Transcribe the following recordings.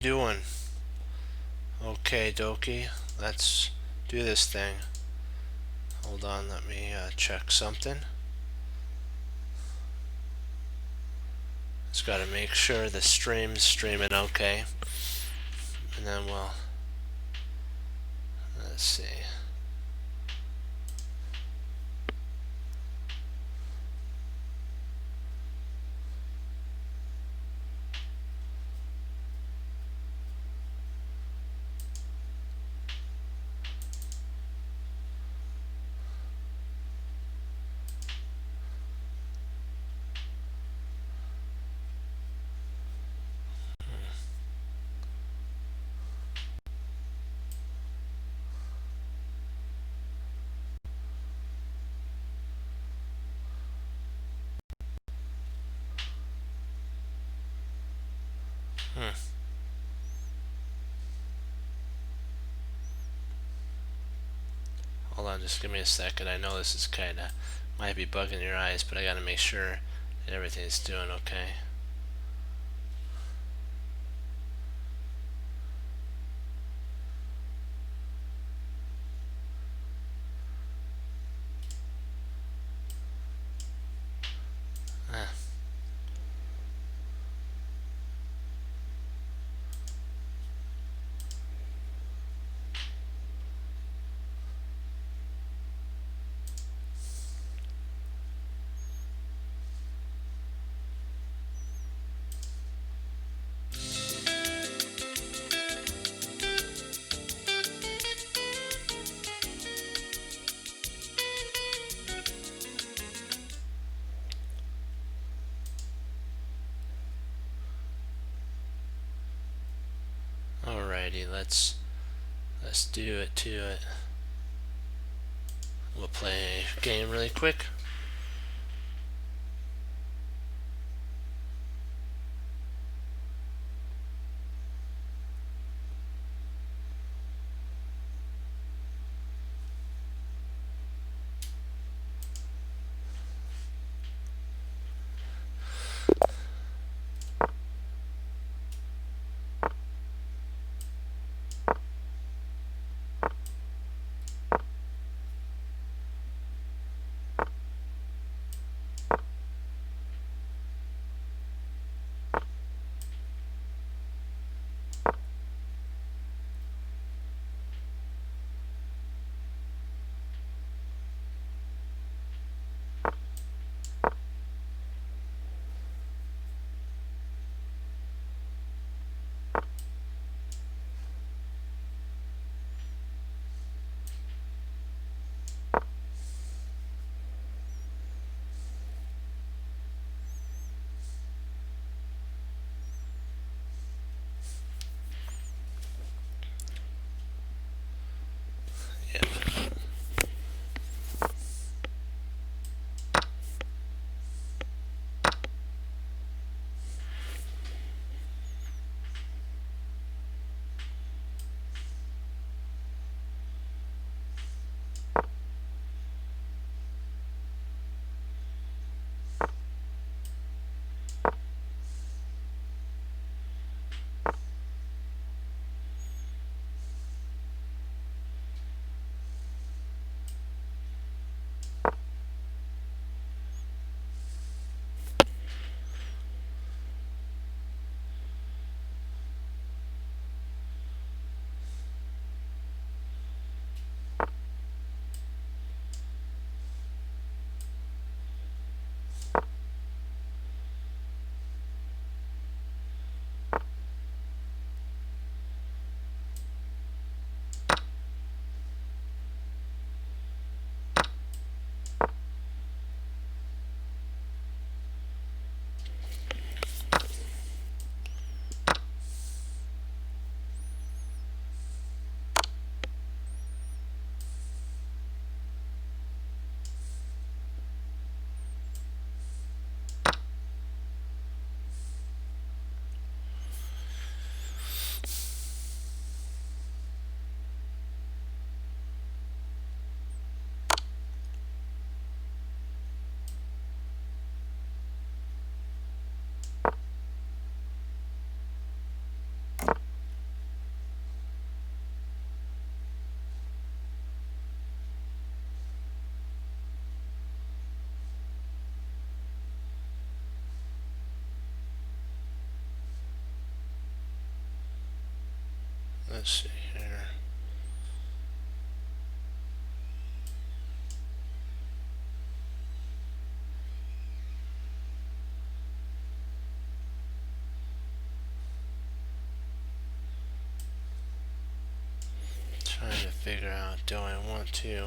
Doing? Okay, Dokie. Let's do this thing. Hold on, let me check something. Just gotta make sure the stream's streaming okay. And then let's see. Hmm. Hold on, just give me a second. I know this is kinda might be bugging your eyes, but I gotta make sure that everything's doing okay. Ah. Alrighty, let's do it to it. We'll play a game really quick. let's see here. Trying to figure out, do I want to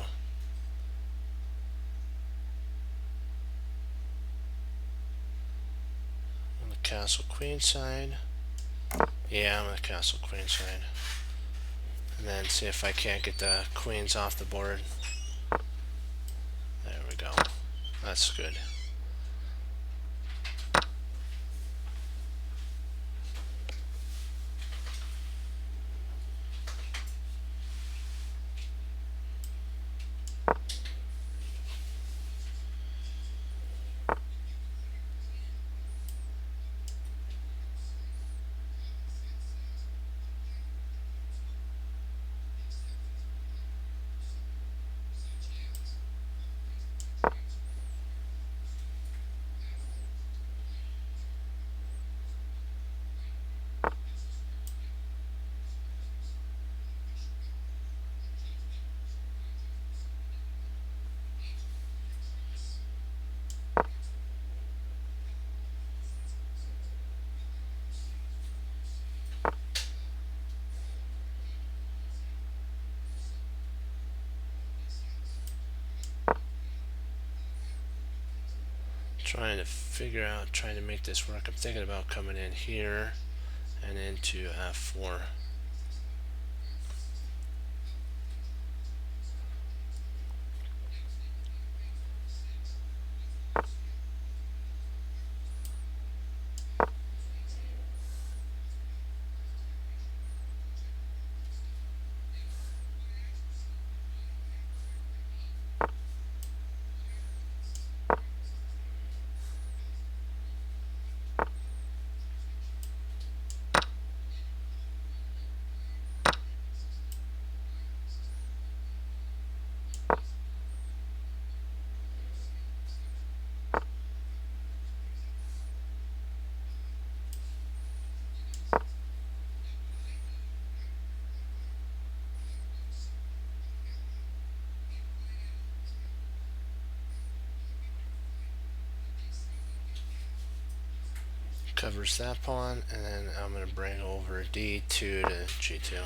on the castle queen side? Yeah, I'm on the castle queen side. And then see if I can't get the queens off the board. There we go. That's good. Trying to figure out, trying to make this work. I'm thinking about coming in here and into F4. Covers that pawn, and then I'm going to bring over D2 to G2.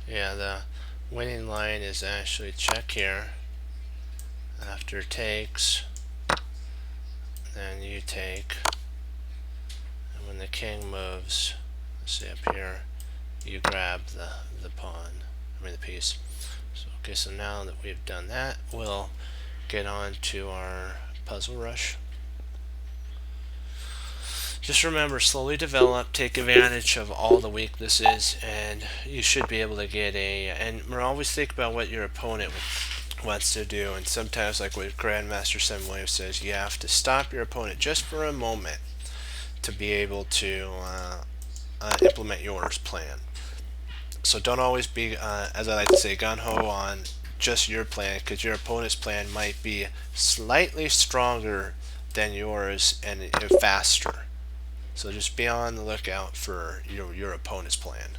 Yeah, the winning line is actually check here. After takes, then you take, and when the king moves, let's see up here, you grab the pawn, the piece. So, okay, so now that we've done that, we'll get on to our puzzle rush. Just remember, slowly develop, take advantage of all the weaknesses, and you should be able to get and always think about what your opponent wants to do. And sometimes, like what Grandmaster Seven Williams says, you have to stop your opponent just for a moment to be able to implement yours plan. So don't always be, as I like to say, gung-ho on just your plan, because your opponent's plan might be slightly stronger than yours and faster. So just be on the lookout for your opponent's plan.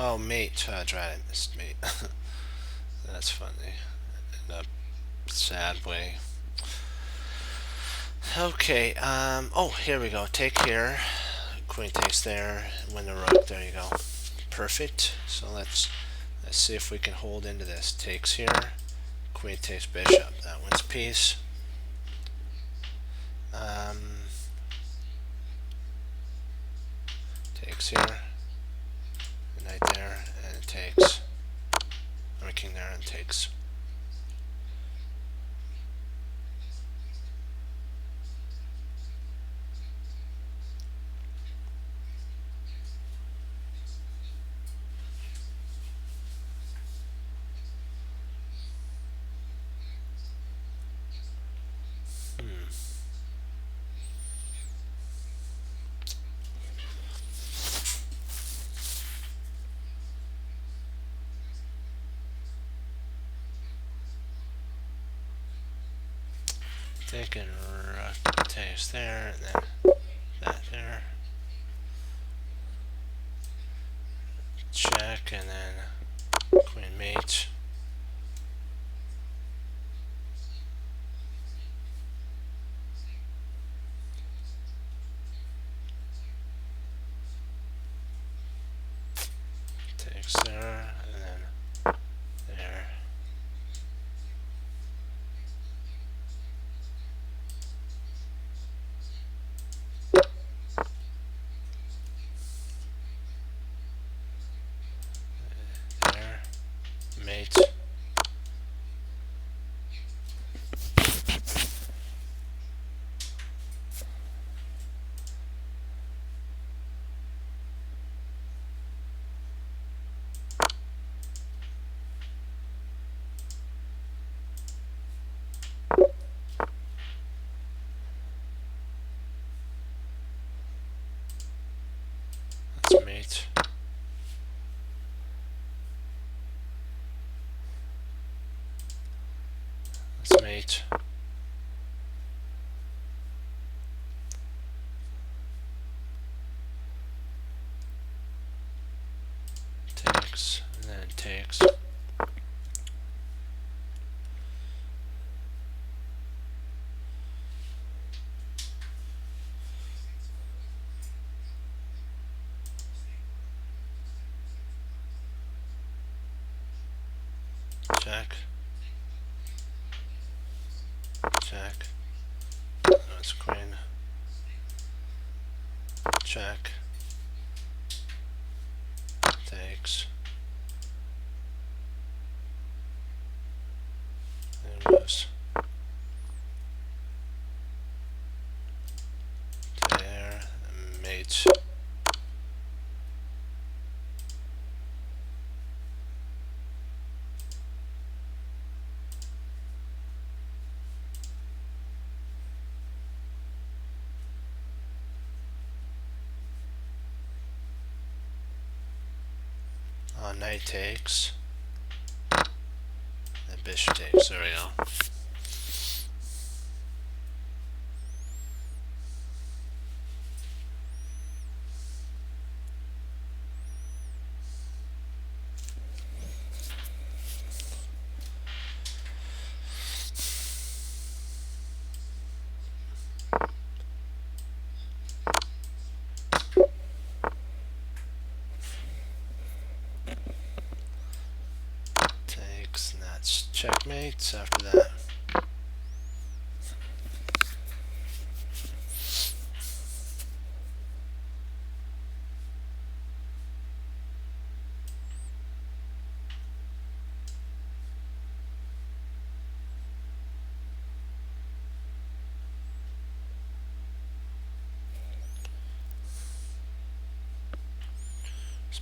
Oh, mate, I missed mate. That's funny. In a sad way. Okay, oh, here we go. Take here. Queen takes there. Win the rook. There you go. Perfect. So let's see if we can hold into this. Takes here. Queen takes bishop. That wins piece. Takes here. Knight there, and it takes. Or king there, and takes. Taking rook takes there, and then that there. Check, and then queen mate. Takes there, and then there. There. Mate. That's mate. That's mate. Takes, and then takes. Check. Check. That's queen. Check. Takes. And moves. There. Mate. Knight takes. Then bishop takes. There we go. Takes, and that's checkmate after that.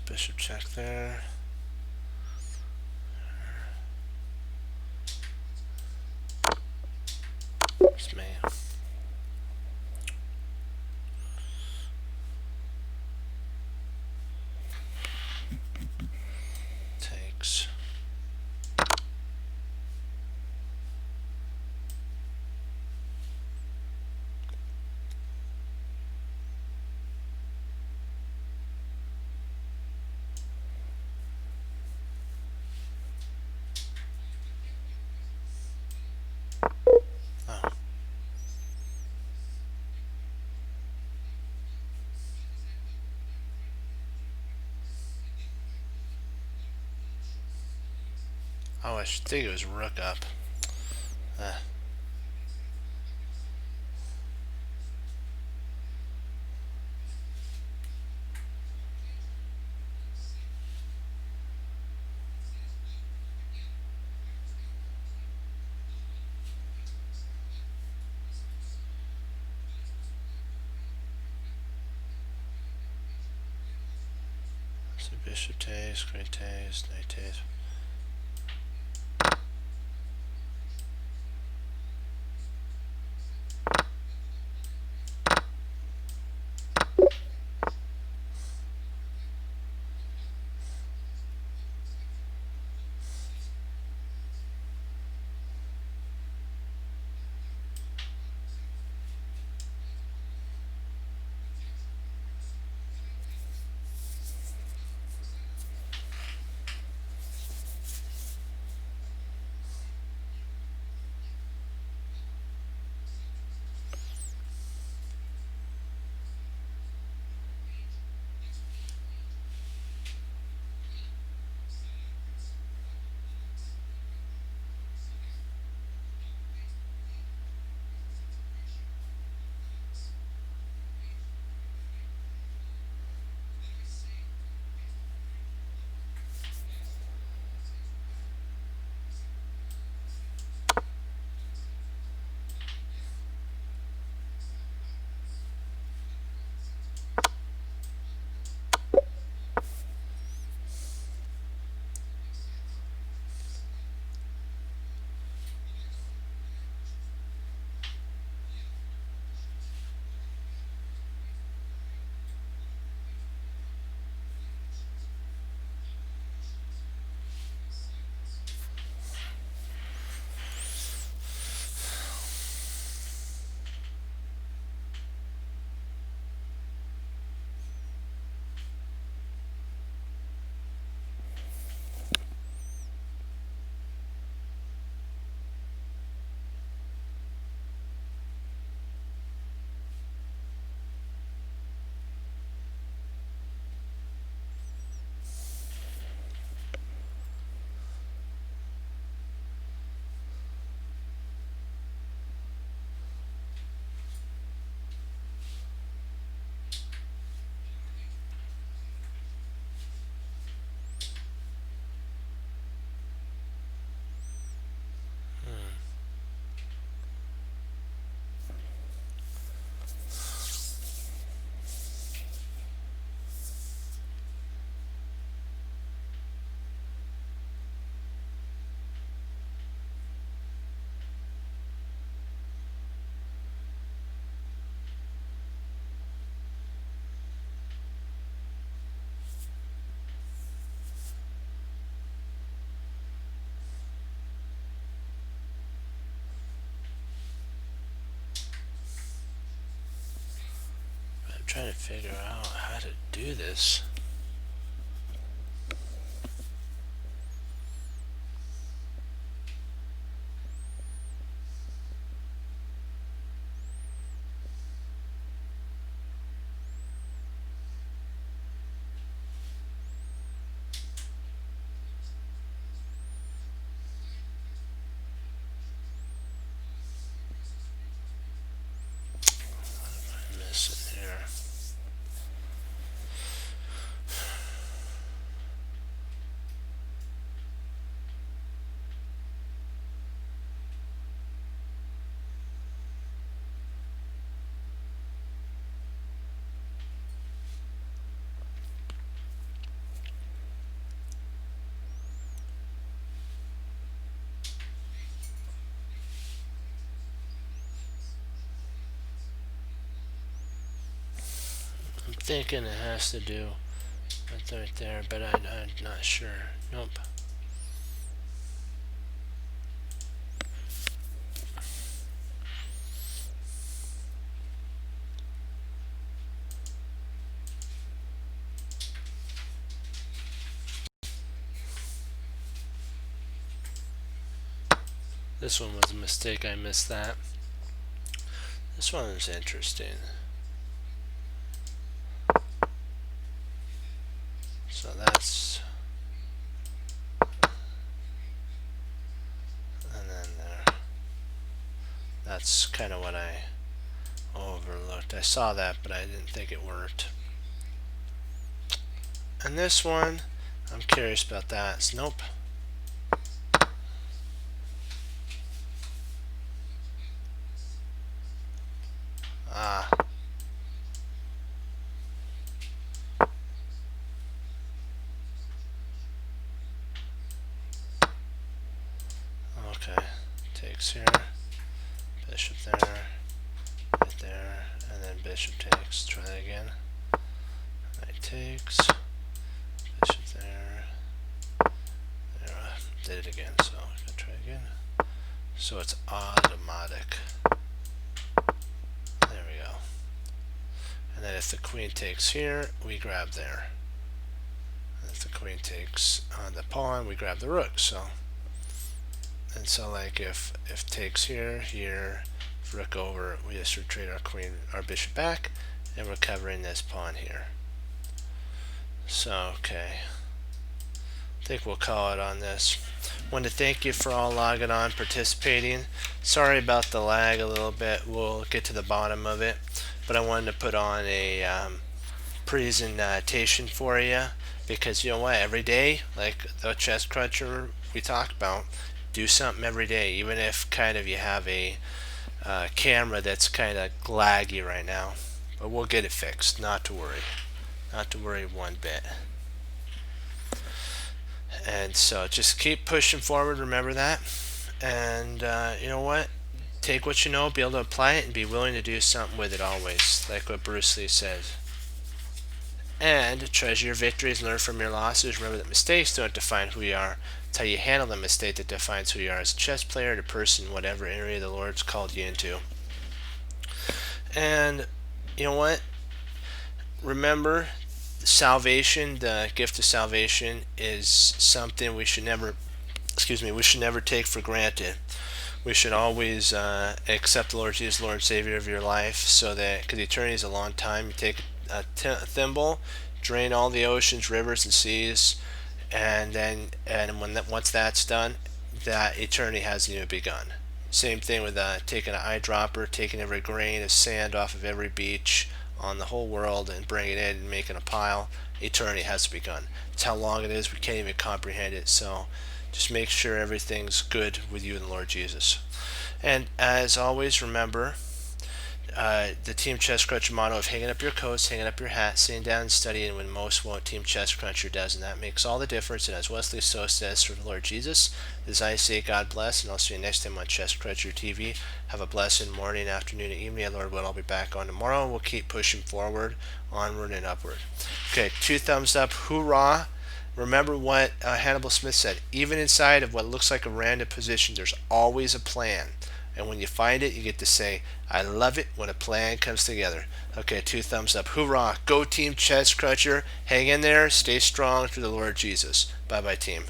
Bishop check there. It's me. Takes. Oh, I should think it was rook up. Uh, so bishop takes, queen takes, knight takes. I'm trying to figure out how to do this. I'm missing here. I'm thinking it has to do with right there, but I'm not sure. Nope. This one was a mistake. I missed that. This one is interesting. So that's That's kind of what I overlooked. I saw that, but I didn't think it worked. And this one, I'm curious about that. So, nope. Ah. Okay. Takes here. Bishop there. Right there. And then bishop takes. Try that again. Knight takes. Bishop there. There. Did it again. So I'm going to try again. So it's automatic. There we go. And then if the queen takes here, we grab there. And if the queen takes on the pawn, we grab the rook. And so like if takes here, if rook over, we just retreat our bishop back, and we're covering this pawn here. So okay, I think we'll call it on this. Want to thank you for all logging on, participating. Sorry about the lag a little bit. We'll get to the bottom of it, but I wanted to put on a presentation for you, because you know what, every day, like the chess cruncher we talked about, do something every day, even if kind of you have a camera that's kind of laggy right now, but we'll get it fixed. Not to worry one bit. And so just keep pushing forward, remember that, and you know what, take what you know, be able to apply it, and be willing to do something with it always, like what Bruce Lee says. And treasure your victories, learn from your losses. Remember that mistakes don't define who you are. It's how you handle the mistake that defines who you are as a chess player, a person, whatever area the Lord's called you into. And you know what? Remember, salvation, the gift of salvation, is something we should never take for granted. We should always accept the Lord Jesus, Lord and Savior of your life, so that, because eternity is a long time, you take a thimble, drain all the oceans, rivers, and seas, and once that's done, that eternity hasn't even begun. Same thing with taking an eyedropper, taking every grain of sand off of every beach on the whole world and bringing it in and making a pile. Eternity has begun. It's how long it is, we can't even comprehend it. So just make sure everything's good with you and the Lord Jesus. And as always, remember the Team Chess Cruncher motto of hanging up your coats, hanging up your hat, sitting down and studying when most won't. Team Chess Cruncher does, and that makes all the difference. And as Wesley So says, for the Lord Jesus, as I say, God bless, and I'll see you next time on Chess Cruncher TV. Have a blessed morning, afternoon, and evening. And Lord will, I'll be back on tomorrow, and we'll keep pushing forward, onward and upward. Okay, 2 thumbs up, hoorah. Remember what Hannibal Smith said, even inside of what looks like a random position, there's always a plan. And when you find it, you get to say, I love it when a plan comes together. Okay, 2 thumbs up. Hoorah. Go Team Chess Cruncher. Hang in there. Stay strong through the Lord Jesus. Bye-bye, team.